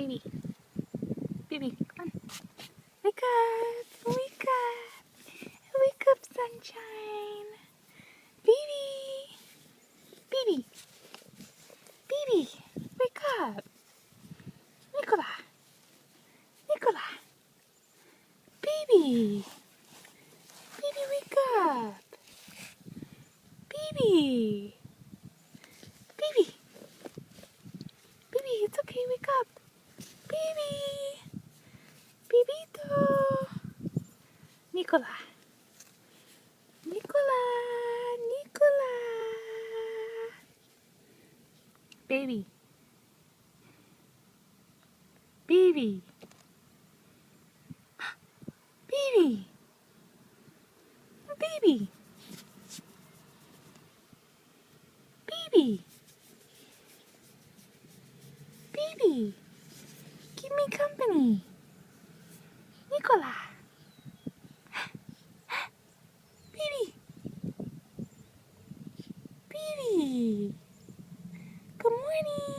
Baby. Baby, come on. Wake up. Wake up. Wake up, sunshine. Baby. Baby. Baby. Wake up. Nicola. Nicola. Baby. Baby, wake up. Baby. Baby. Baby, it's okay. Wake up. Baby. Bebito. Nicola. Nicola. Nicola. Baby. Baby. Baby. Baby. Baby. Baby. Give me company. Nicola. Baby. Baby. Good morning.